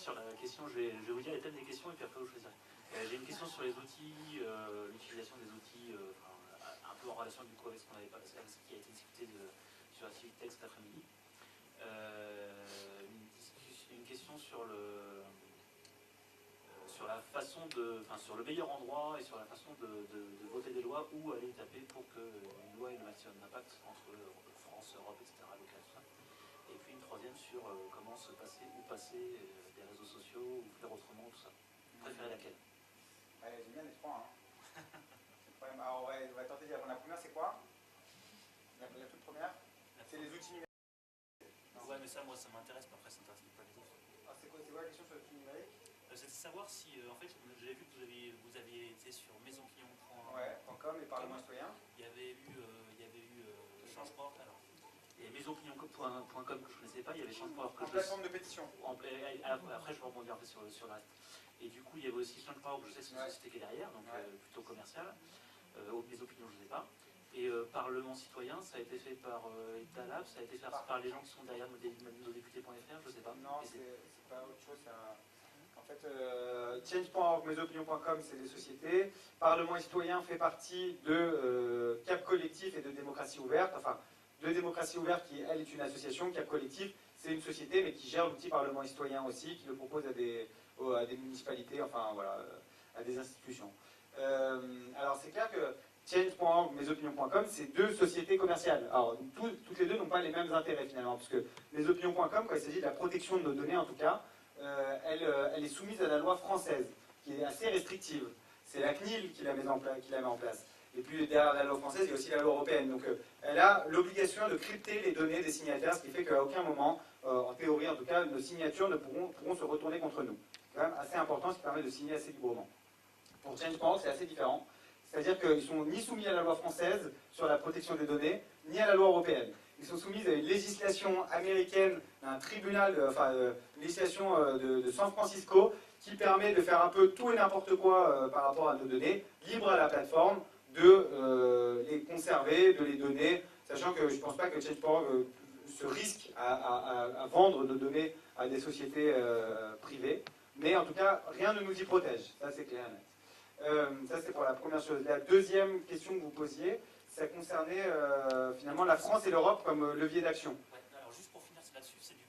sur la question, je vais vous dire les thèmes des questions et puis après vous choisirez. J'ai une question sur les outils, l'utilisation des outils, un peu en relation du coup avec ce qu'on avait pas, avec ce qui a été discuté sur ActivityTech cet après-midi. Une question sur la façon sur le meilleur endroit et sur la façon de voter des lois, où aller taper pour que une loi ait le maximum d'impact entre France, Europe, etc., local, tout ça. Et puis une troisième sur comment se passer, où passer des réseaux sociaux, ou faire autrement, tout ça. Vous préférez laquelle? Ouais, j'aime bien les trois. Hein. Alors, on va tenter de dire. La première, c'est quoi? La toute première, c'est les outils numériques. Ouais, mais ça, moi, ça m'intéresse, mais après, ça m'intéresse pas les autres. Ah, c'est quoi la question sur les outils numériques? C'était de savoir si, en fait, j'avais vu que vous aviez été sur maisonpignon.com. Ouais, .com et Parlement citoyen. Il y avait eu Changeport, alors. Et maisonpignon.com que je ne connaissais pas, il y avait Changeport. En plateforme de pétition. Après, je vais rebondir un peu sur le reste. Et du coup, il y avait aussi Changeport, je sais que c'est une société qui est derrière, donc plutôt commerciale. Maisonpignon, je ne sais pas. Et Parlement citoyen, ça a été fait par Etalab, ça a été fait par les gens qui sont derrière nos députés.fr, je ne sais pas. Non, c'est pas autre chose. En fait, change.org, mesopinions.com, c'est des sociétés. Parlement et citoyen fait partie de Cap Collectif et de Démocratie Ouverte. Enfin, de Démocratie Ouverte, qui elle est une association. Cap Collectif, c'est une société, mais qui gère l'outil Parlement et citoyen aussi, qui le propose à des municipalités, enfin voilà, à des institutions. Alors c'est clair que change.org, mesopinions.com, c'est deux sociétés commerciales. Alors toutes les deux n'ont pas les mêmes intérêts finalement, puisque mesopinions.com, quand il s'agit de la protection de nos données en tout cas, elle est soumise à la loi française, qui est assez restrictive. C'est la CNIL qui la met en place. Et puis derrière la loi française, il y a aussi la loi européenne. Donc elle a l'obligation de crypter les données des signataires, ce qui fait qu'à aucun moment, en théorie en tout cas, nos signatures ne pourront se retourner contre nous. C'est quand même assez important, ce qui permet de signer assez librement. Pour Change.org, c'est assez différent. C'est-à-dire qu'ils ne sont ni soumis à la loi française sur la protection des données, ni à la loi européenne. Ils sont soumis à une législation américaine, un tribunal, une législation de San Francisco, qui permet de faire un peu tout et n'importe quoi par rapport à nos données, libre à la plateforme de les conserver, de les donner, sachant que je ne pense pas que Change.org se risque à vendre nos données à des sociétés privées. Mais en tout cas, rien ne nous y protège, ça c'est clair et net. Ça c'est pour la première chose. La deuxième question que vous posiez, ça concernait finalement la France et l'Europe comme levier d'action. Ouais, alors juste pour finir là-dessus, c'est du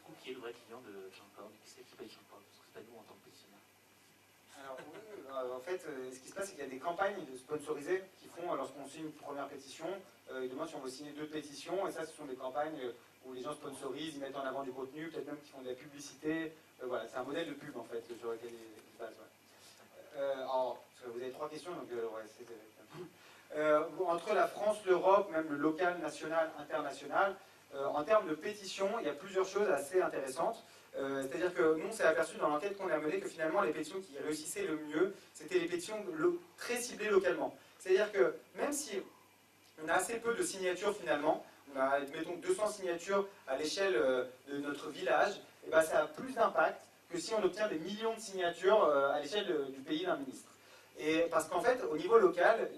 coup qui est le vrai client de Changeport, qui c'est qui paye Changeport, parce que c'est pas nous en tant que pétitionnaire. Alors oui, en fait, ce qui se passe, c'est qu'il y a des campagnes sponsorisées qui font, lorsqu'on signe une première pétition, ils demandent si on veut signer 2 pétitions, et ça ce sont des campagnes où les gens sponsorisent, ils mettent en avant du contenu, peut-être même qu'ils font de la publicité. Voilà, c'est un modèle de pub en fait sur lequel ils se basent. Ouais. Alors, vous avez 3 questions, donc entre la France, l'Europe, même le local, national, international, en termes de pétition, il y a plusieurs choses assez intéressantes. C'est-à-dire que nous, on s'est aperçu dans l'enquête qu'on a menée que finalement les pétitions qui réussissaient le mieux, c'était les pétitions très ciblées localement. C'est-à-dire que même si on a assez peu de signatures finalement, on a, mettons, 200 signatures à l'échelle de notre village, et ben ça a plus d'impact que si on obtient des millions de signatures à l'échelle du pays d'un ministre. Et parce qu'en fait, au niveau local,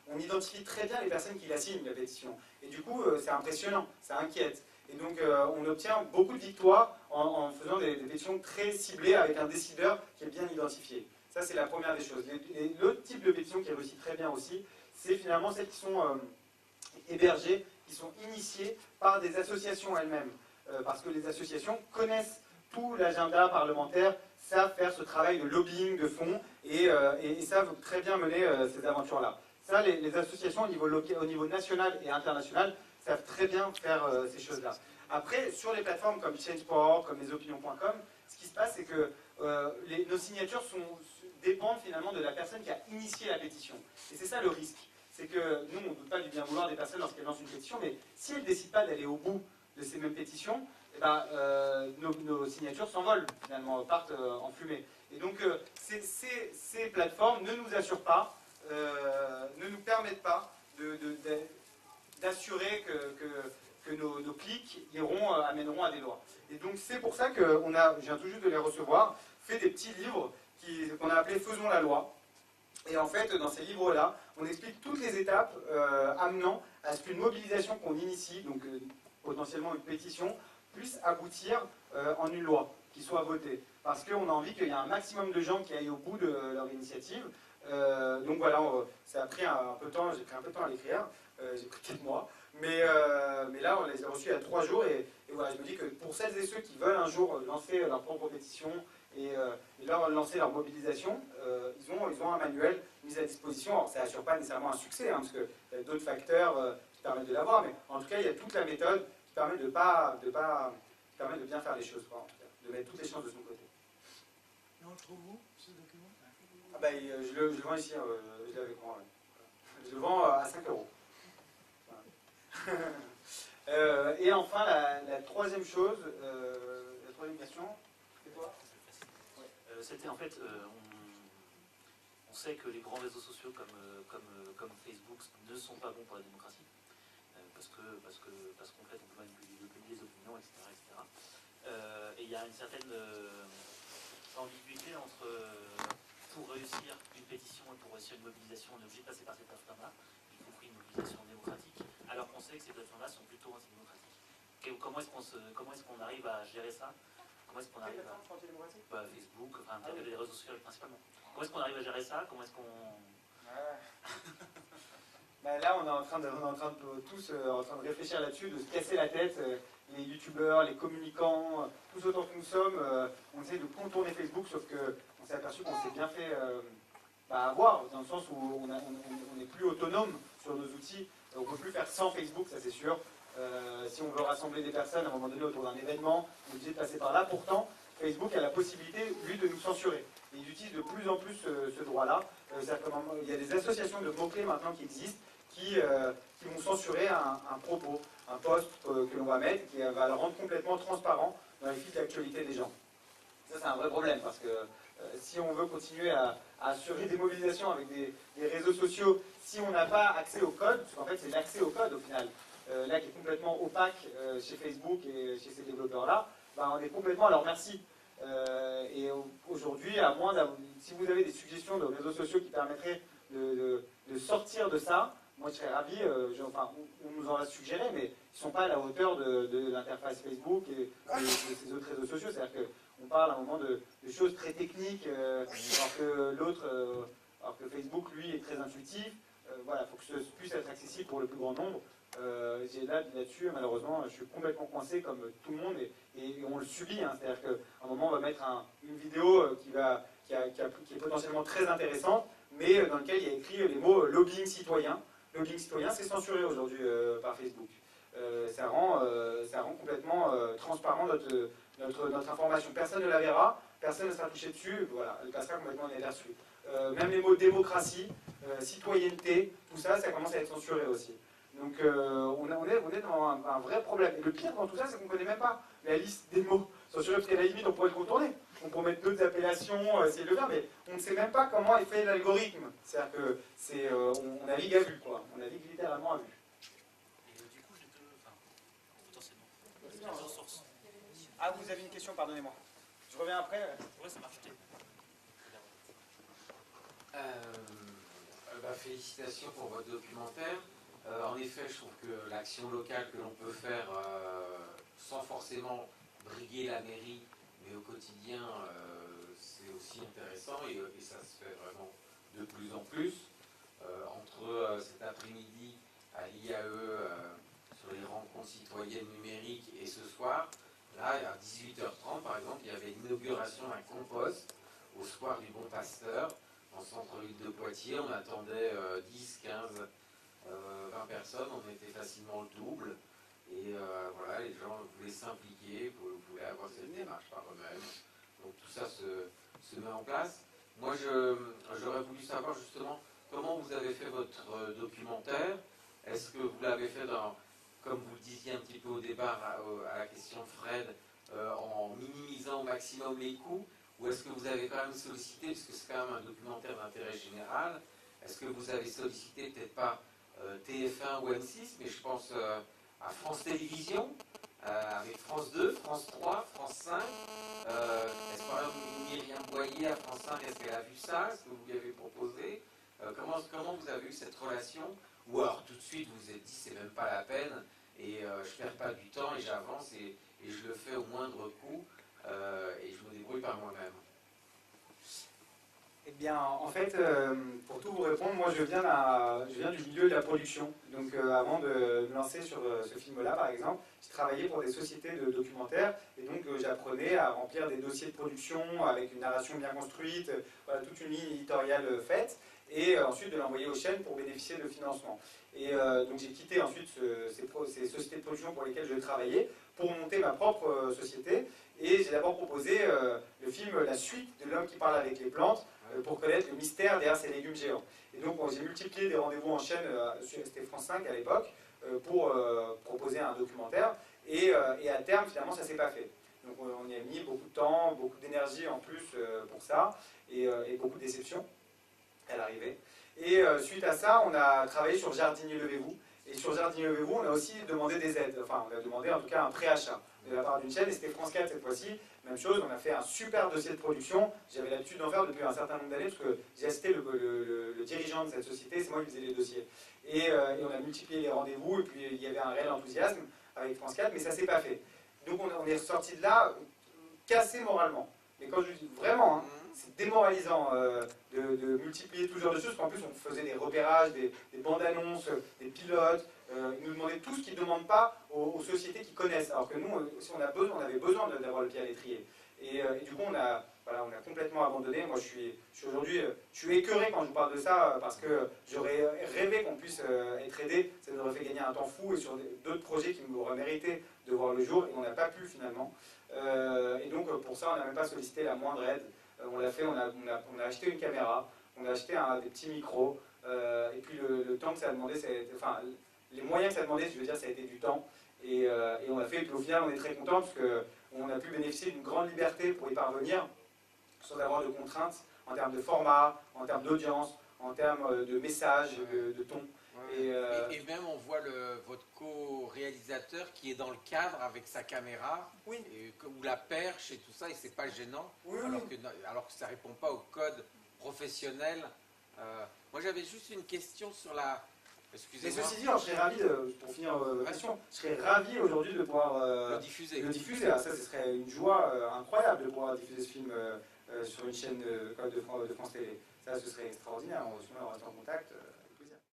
on identifie très bien les personnes qui la signent, la pétition. Et du coup, c'est impressionnant, ça inquiète. Et donc, on obtient beaucoup de victoires en faisant des pétitions très ciblées avec un décideur qui est bien identifié. Ça, c'est la première des choses. L'autre type de pétition qui réussit très bien aussi, c'est finalement celles qui sont hébergées, qui sont initiées par des associations elles-mêmes. Parce que les associations connaissent tout l'agenda parlementaire, savent faire ce travail de lobbying de fond et savent très bien mener ces aventures-là. Ça, les associations au niveau national et international savent très bien faire ces choses-là. Après, sur les plateformes comme Change.org, comme lesopinions.com, ce qui se passe, c'est que nos signatures dépendent finalement de la personne qui a initié la pétition. Et c'est ça le risque. C'est que nous, on ne doute pas du bien vouloir des personnes lorsqu'elles lancent une pétition, mais si elles ne décident pas d'aller au bout de ces mêmes pétitions, eh ben, nos signatures s'envolent, finalement, partent en fumée. Et donc, ces plateformes ne nous assurent pas, ne nous permettent pas d'assurer que nos clics amèneront à des lois. Et donc, c'est pour ça que je viens tout juste de les recevoir, fait des petits livres qu'on a appelés Faisons la loi. Et en fait, dans ces livres-là, on explique toutes les étapes amenant à ce qu'une mobilisation qu'on initie, donc potentiellement une pétition, puisse aboutir en une loi, qui soit votée. Parce qu'on a envie qu'il y ait un maximum de gens qui aillent au bout de leur initiative. Donc voilà, ça a pris un peu de temps, j'ai pris un peu de temps à l'écrire, j'ai pris 4 mois. Mais là, on les a reçus il y a 3 jours, et voilà, je me dis que pour celles et ceux qui veulent un jour lancer leur propre pétition et lancer leur mobilisation, ils ont un manuel mis à disposition. Alors, ça n'assure pas nécessairement un succès, parce qu'il y a d'autres facteurs qui permettent de l'avoir, mais en tout cas, il y a toute la méthode qui permet de bien faire les choses, quoi, en tout cas, de mettre toutes les chances de son côté. Et on le trouve où, ce document? Je le vends ici, je l'ai avec moi. Ouais. Je le vends à 5 €. Et enfin, la troisième chose, la troisième question, c'est quoi? C'était en fait, on sait que les grands réseaux sociaux comme Facebook ne sont pas bons pour la démocratie, parce qu'en fait on peut manipuler les opinions, etc. Et il y a une certaine ambiguïté entre, pour réussir une pétition et pour réussir une mobilisation, on est obligé de passer par ces plateformes-là, y compris une mobilisation démocratique, alors qu'on sait que ces plateformes-là sont plutôt antidémocratiques. Comment est-ce qu'on arrive à gérer ça? Comment est-ce qu'on arrive à... Facebook, enfin les réseaux sociaux principalement. Comment est-ce qu'on arrive à gérer ça? Comment est-ce qu'on... Là, on est en train de tous en train de réfléchir là-dessus, de se casser la tête. Les youtubeurs, les communicants, tous autant que nous sommes, on essaie de contourner Facebook, sauf qu'on s'est aperçu qu'on s'est bien fait avoir, dans le sens où on n'est plus autonome sur nos outils. On ne peut plus faire sans Facebook, ça c'est sûr. Si on veut rassembler des personnes à un moment donné autour d'un événement, on est obligé de passer par là. Pourtant, Facebook a la possibilité, lui, de nous censurer. Et il utilise de plus en plus ce droit-là. Il y a des associations de mots-clés maintenant qui existent, qui vont censurer un propos, un post que l'on va mettre, qui va le rendre complètement transparent dans les fils d'actualité des gens. Ça, c'est un vrai problème, parce que si on veut continuer à assurer des mobilisations avec des réseaux sociaux, si on n'a pas accès au code, parce qu'en fait c'est l'accès au code au final, là qui est complètement opaque chez Facebook et chez ces développeurs-là, on est complètement à leur merci. Et aujourd'hui, si vous avez des suggestions de réseaux sociaux qui permettraient de sortir de ça, moi je serais ravi, on nous en a suggéré, mais ils ne sont pas à la hauteur de l'interface Facebook et de ces autres réseaux sociaux. C'est-à-dire qu'on parle à un moment de choses très techniques, alors que Facebook, lui, est très intuitif. Voilà, il faut que ce puisse être accessible pour le plus grand nombre. Là-dessus, malheureusement, je suis complètement coincé comme tout le monde et on le subit. C'est-à-dire qu'à un moment, on va mettre une vidéo qui est potentiellement très intéressante, mais dans laquelle il y a écrit les mots lobbying citoyen. Lobbying citoyen, c'est censuré aujourd'hui par Facebook. Ça rend complètement transparent notre information. Personne ne la verra, personne ne sera touché dessus, voilà, elle passera complètement inaperçue. Même les mots démocratie, citoyenneté, tout ça, ça commence à être censuré aussi. Donc on est dans un vrai problème. Et le pire dans tout ça, c'est qu'on ne connaît même pas la liste des mots censurés, parce qu'à la limite, on pourrait le contourner. On pourrait mettre d'autres appellations, essayer de le faire, mais on ne sait même pas comment est fait l'algorithme. C'est-à-dire que on navigue à vue, quoi. On navigue littéralement à vue. Et du coup, potentiellement, les ressources. Ah, vous avez une question, pardonnez-moi. Je reviens après. Ouais, ça marche. Félicitations pour votre documentaire. En effet, je trouve que l'action locale que l'on peut faire sans forcément briguer la mairie, mais au quotidien, c'est aussi intéressant et ça se fait vraiment de plus en plus. Entre cet après-midi à l'IAE sur les rencontres citoyennes numériques et ce soir, là, à 18h30 par exemple, il y avait l'inauguration d'un compost au square du Bon Pasteur, en centre-ville de Poitiers. On attendait 10, 15, 20 personnes, on était facilement le double. Et voilà, les gens voulaient s'impliquer, voulaient avoir cette démarche par eux-mêmes. Donc tout ça se met en place. Moi, j'aurais voulu savoir justement comment vous avez fait votre documentaire. Est-ce que vous l'avez fait comme vous le disiez un petit peu au départ à la question de Fred, en minimisant au maximum les coûts, ou est-ce que vous avez quand même sollicité, puisque c'est quand même un documentaire d'intérêt général, est-ce que vous avez sollicité peut-être pas TF1 ou M6, mais je pense à France Télévisions, avec France 2, France 3, France 5. Est-ce que par exemple Myriam Boyer à France 5, est-ce qu'elle a vu ça? Est-ce que vous lui avez proposé? Comment vous avez eu cette relation? Ou alors tout de suite vous vous êtes dit c'est même pas la peine et je perds pas du temps et j'avance et et je le fais au moindre coût et je me débrouille par moi-même. Eh bien, en fait, pour tout vous répondre, moi je viens du milieu de la production. Donc avant de me lancer sur ce film-là, par exemple, j'ai travaillé pour des sociétés de documentaires et donc j'apprenais à remplir des dossiers de production avec une narration bien construite, voilà, toute une ligne éditoriale faite, et ensuite de l'envoyer aux chaînes pour bénéficier de financement. Et donc j'ai quitté ensuite ces sociétés de production pour lesquelles je travaillais pour monter ma propre société. Et j'ai d'abord proposé le film La suite de l'homme qui parle avec les plantes, pour connaître le mystère derrière ces légumes géants. Et donc j'ai multiplié des rendez-vous en chaîne, c'était France 5 à l'époque, pour proposer un documentaire, et à terme finalement ça ne s'est pas fait. Donc on y a mis beaucoup de temps, beaucoup d'énergie en plus pour ça, et beaucoup de déceptions à l'arrivée. Et suite à ça, on a travaillé sur Jardinier Levez-vous, et sur Jardinier Levez-vous, on a aussi demandé des aides, enfin on a demandé en tout cas un préachat de la part d'une chaîne, et c'était France 4 cette fois-ci. Même chose, on a fait un super dossier de production. J'avais l'habitude d'en faire depuis un certain nombre d'années, parce que j'ai assisté le dirigeant de cette société, c'est moi qui faisais les dossiers. Et on a multiplié les rendez-vous, et puis il y avait un réel enthousiasme avec France 4, mais ça ne s'est pas fait. Donc on est ressorti de là cassé moralement. Mais quand je dis vraiment, hein, c'est démoralisant de multiplier tout genre de choses, parce qu'en plus on faisait des repérages, des bandes annonces, des pilotes. Ils nous demandaient tout ce qu'ils ne demandent pas aux sociétés qui connaissent. Alors que nous, si on avait besoin d'avoir le pied à l'étrier. Et du coup, on a complètement abandonné. Moi, aujourd'hui, je suis écœuré quand je vous parle de ça, parce que j'aurais rêvé qu'on puisse être aidé. Ça nous aurait fait gagner un temps fou, et sur d'autres projets qui nous auraient mérité de voir le jour, et on n'a pas pu finalement. Et donc, pour ça, on n'a même pas sollicité la moindre aide. On l'a fait, on a acheté une caméra, on a acheté des petits micros, et puis le temps que ça a demandé, enfin, les moyens que ça demandait, je veux dire, ça a été du temps. Et on l'a fait, et puis au final, on est très content, parce qu'on a pu bénéficier d'une grande liberté pour y parvenir, sans avoir de contraintes en termes de format, en termes d'audience, en termes de messages, de ton. Et même on voit votre co-réalisateur qui est dans le cadre avec sa caméra, oui. Ou la perche et tout ça, et c'est pas gênant, Oui, alors que ça répond pas au code professionnel. Moi j'avais juste une question sur la... Mais Excusez-moi. ceci dit, je serais ravi, pour finir votre question, je serais ravi aujourd'hui de pouvoir Le diffuser. Ah, ça, ce serait une joie incroyable de pouvoir diffuser ce film sur une chaîne de France Télé. Ça, ce serait extraordinaire. Sinon, on reste en contact.